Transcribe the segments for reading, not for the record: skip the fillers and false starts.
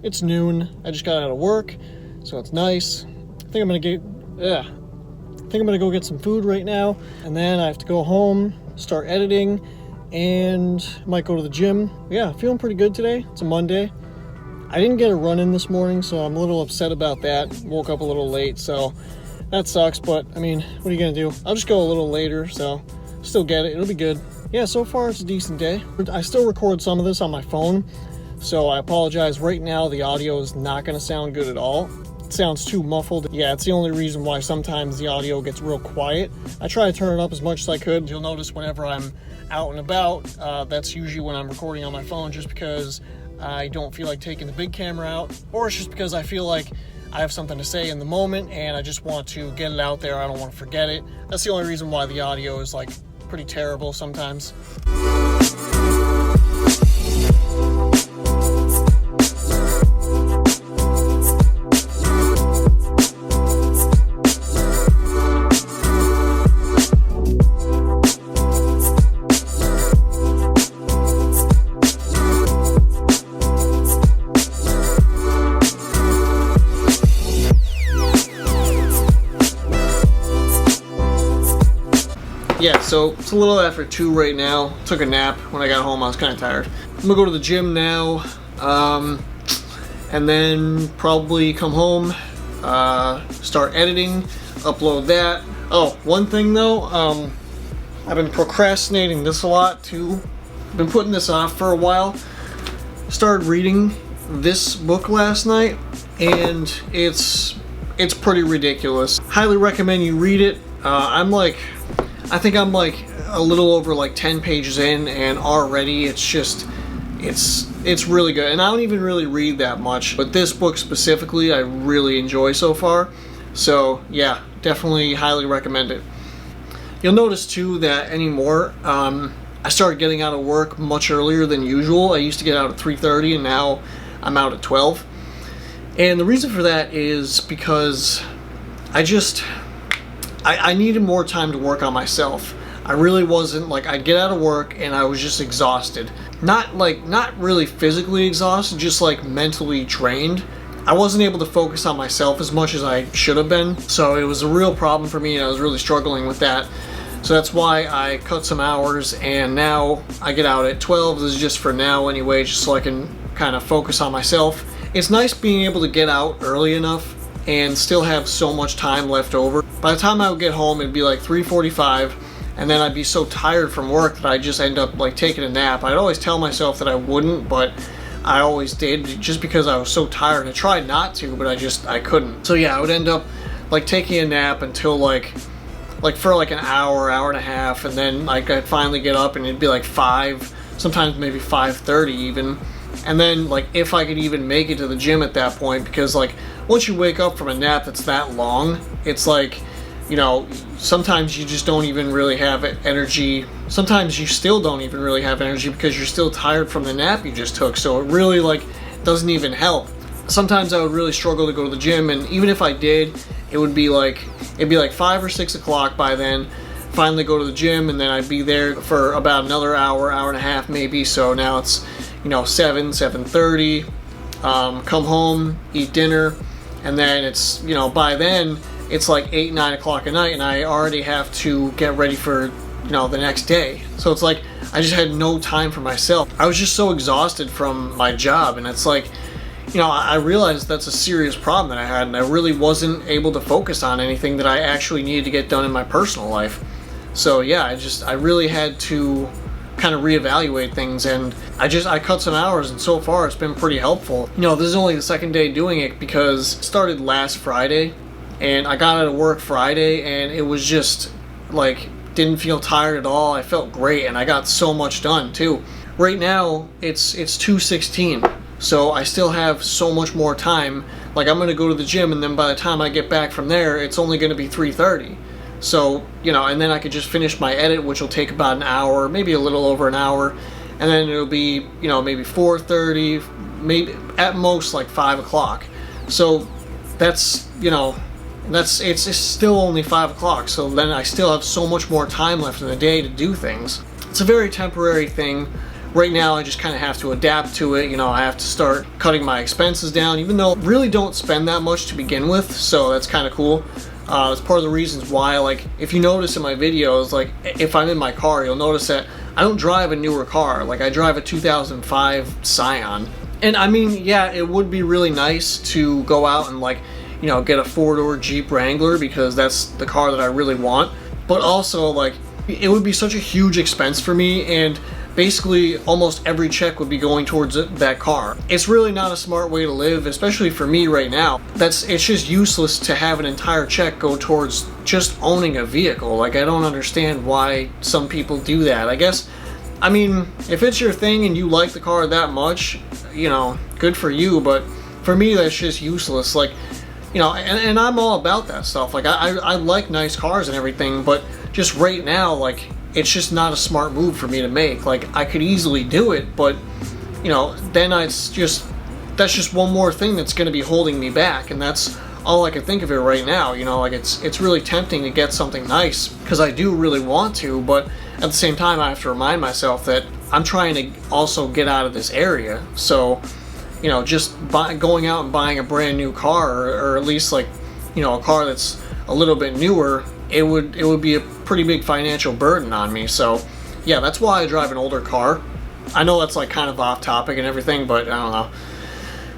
It's noon. I just got out of work, so it's nice. I think I'm gonna go get some food right now, and then I have to go home, start editing, and might go to the gym. Yeah, feeling pretty good today. It's a Monday. I didn't get a run in this morning, so I'm a little upset about that. Woke up a little late, so that sucks, but I mean, what are you gonna do? I'll just go a little later, so still get it. It'll be good. Yeah, so far it's a decent day. I still record some of this on my phone, so I apologize. Right now, the audio is not gonna sound good at all. It sounds too muffled. Yeah, it's the only reason why sometimes the audio gets real quiet. I try to turn it up as much as I could. You'll notice whenever I'm out and about, that's usually when I'm recording on my phone, just because I don't feel like taking the big camera out, or it's just because I feel like I have something to say in the moment and I just want to get it out there. I don't want to forget it. That's the only reason why the audio is like pretty terrible sometimes. Yeah, so it's a little after 2 right now. Took a nap when I got home. I was kind of tired. I'm gonna go to the gym now, and then probably come home, start editing, upload that. Oh, one thing though, I've been procrastinating this a lot too. I've been putting this off for a while. Started reading this book last night, and it's pretty ridiculous. Highly recommend you read it. I think I'm like a little over like 10 pages in, and already it's really good. And I don't even really read that much, but this book specifically I really enjoy so far. So yeah, definitely highly recommend it. You'll notice too that anymore, I started getting out of work much earlier than usual. I used to get out at 3:30 and now I'm out at 12. And the reason for that is because I needed more time to work on myself. I really wasn't, like, I'd get out of work and I was just exhausted. Not really physically exhausted, just like mentally drained. I wasn't able to focus on myself as much as I should have been. So it was a real problem for me, and I was really struggling with that. So that's why I cut some hours, and now I get out at 12. This is just for now anyway, just so I can kind of focus on myself. It's nice being able to get out early enough and still have so much time left over. By the time I would get home, it'd be like 3:45, and then I'd be so tired from work that I'd just end up like taking a nap. I'd always tell myself that I wouldn't, but I always did, just because I was so tired. I tried not to, but I couldn't. So yeah, I would end up like taking a nap until like for like an hour and a half, and then like I'd finally get up and it'd be like 5, sometimes maybe 5:30 even. And then like if I could even make it to the gym at that point, because like once you wake up from a nap that's that long, it's like, you know, sometimes you just don't even really have energy. Sometimes you still don't even really have energy because you're still tired from the nap you just took. So it really like doesn't even help. Sometimes I would really struggle to go to the gym, and even if I did, it'd be like 5 or 6 o'clock by then. Finally go to the gym, and then I'd be there for about another hour and a half maybe. So now it's, you know, 7:30. Come home, eat dinner, and then it's, you know, by then it's like 8, 9 o'clock at night, and I already have to get ready for, you know, the next day. So it's like I just had no time for myself. I was just so exhausted from my job, and it's like, you know, I realized that's a serious problem that I had, and I really wasn't able to focus on anything that I actually needed to get done in my personal life. So yeah, I really had to kind of reevaluate things, and I cut some hours, and so far it's been pretty helpful. You know, this is only the second day doing it, because it started last Friday, and I got out of work Friday, and it was just like, didn't feel tired at all. I felt great, and I got so much done too. Right now it's 2:16, so I still have so much more time. Like, I'm gonna go to the gym, and then by the time I get back from there, it's only gonna be 3:30. So, you know, and then I could just finish my edit, which will take about an hour, maybe a little over an hour, and then it'll be, you know, maybe 4:30, maybe at most like 5 o'clock. So that's, you know, it's still only 5 o'clock, so then I still have so much more time left in the day to do things. It's a very temporary thing, right now I just kind of have to adapt to it. You know, I have to start cutting my expenses down, even though I really don't spend that much to begin with, so that's kind of cool. It's part of the reasons why, like, if you notice in my videos, like, if I'm in my car, you'll notice that I don't drive a newer car. Like, I drive a 2005 Scion. And I mean, yeah, it would be really nice to go out and, like, you know, get a four-door Jeep Wrangler, because that's the car that I really want. But also, like, it would be such a huge expense for me, and basically almost every check would be going towards that car. It's really not a smart way to live, especially for me right now. It's just useless to have an entire check go towards just owning a vehicle. Like, I don't understand why some people do that. I guess, I mean, if it's your thing and you like the car that much, you know, good for you, but for me that's just useless. Like, you know, and I'm all about that stuff. Like, I like nice cars and everything, but just right now, like, it's just not a smart move for me to make. Like, I could easily do it, but, you know, then that's just one more thing that's going to be holding me back, and that's all I can think of it right now. You know, like, it's really tempting to get something nice, because I do really want to, but at the same time I have to remind myself that I'm trying to also get out of this area. So, you know, just going out and buying a brand new car, or at least, like, you know, a car that's a little bit newer, it would be a pretty big financial burden on me. So yeah, that's why I drive an older car. I know that's like kind of off topic and everything, but I don't know,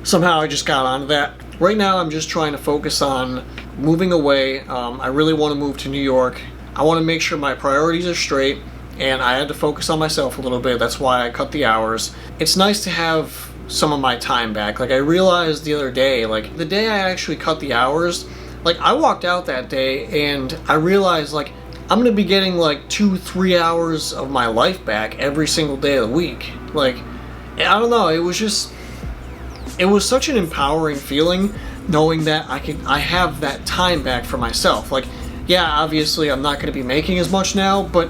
somehow I just got onto that. Right now I'm just trying to focus on moving away. I really want to move to New York. I want to make sure my priorities are straight, and I had to focus on myself a little bit. That's why I cut the hours. It's nice to have some of my time back. Like, I realized the other day, like, the day I actually cut the hours, like, I walked out that day and I realized, like, I'm gonna be getting like 2-3 hours of my life back every single day of the week. Like, I don't know, it was such an empowering feeling knowing that I have that time back for myself. Like, yeah, obviously I'm not gonna be making as much now, but,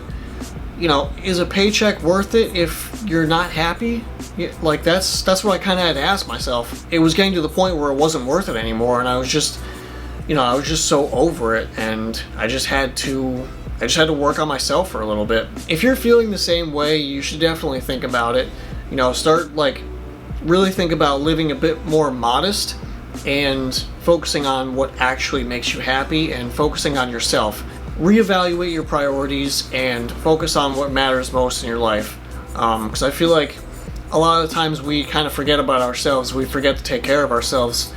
you know, is a paycheck worth it if you're not happy? Yeah, like, that's what I kind of had to ask myself. It was getting to the point where it wasn't worth it anymore, and I was just so over it, and I just had to work on myself for a little bit. If you're feeling the same way, you should definitely think about it. You know, start, like, really think about living a bit more modest and focusing on what actually makes you happy and focusing on yourself. Reevaluate your priorities and focus on what matters most in your life. Because I feel like a lot of the times we kind of forget about ourselves. We forget to take care of ourselves,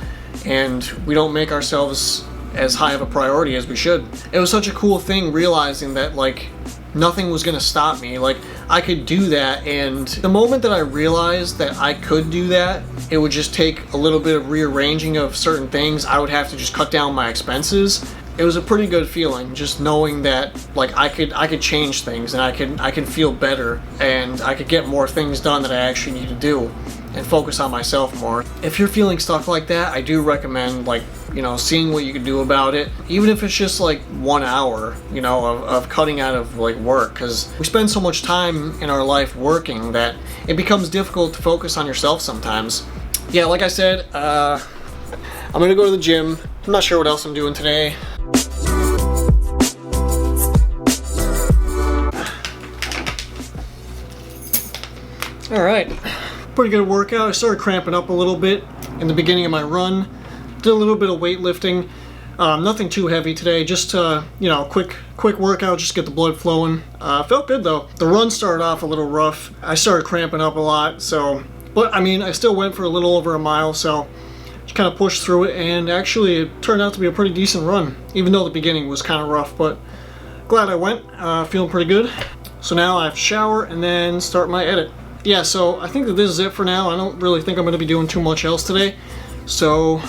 and we don't make ourselves as high of a priority as we should. It was such a cool thing realizing that, like, nothing was gonna stop me. Like, I could do that, and the moment that I realized that I could do that, it would just take a little bit of rearranging of certain things. I would have to just cut down my expenses. It was a pretty good feeling, just knowing that, like, I could change things, and I could feel better, and I could get more things done that I actually need to do, and focus on myself more. If you're feeling stuck like that, I do recommend, like, you know, seeing what you can do about it, even if it's just like 1 hour, you know, of cutting out of, like, work, because we spend so much time in our life working that it becomes difficult to focus on yourself sometimes. Yeah, like I said, I'm gonna go to the gym. I'm not sure what else I'm doing today. Alright, pretty good workout. I started cramping up a little bit in the beginning of my run. Did a little bit of weightlifting. Nothing too heavy today, just you know, quick workout, just get the blood flowing. Felt good though. The run started off a little rough. I started cramping up a lot, so, but I mean, I still went for a little over a mile, so just kind of pushed through it, and actually it turned out to be a pretty decent run, even though the beginning was kind of rough, but glad I went. Feeling pretty good. So now I have to shower and then start my edit. Yeah, so I think that this is it for now. I don't really think I'm going to be doing too much else today. So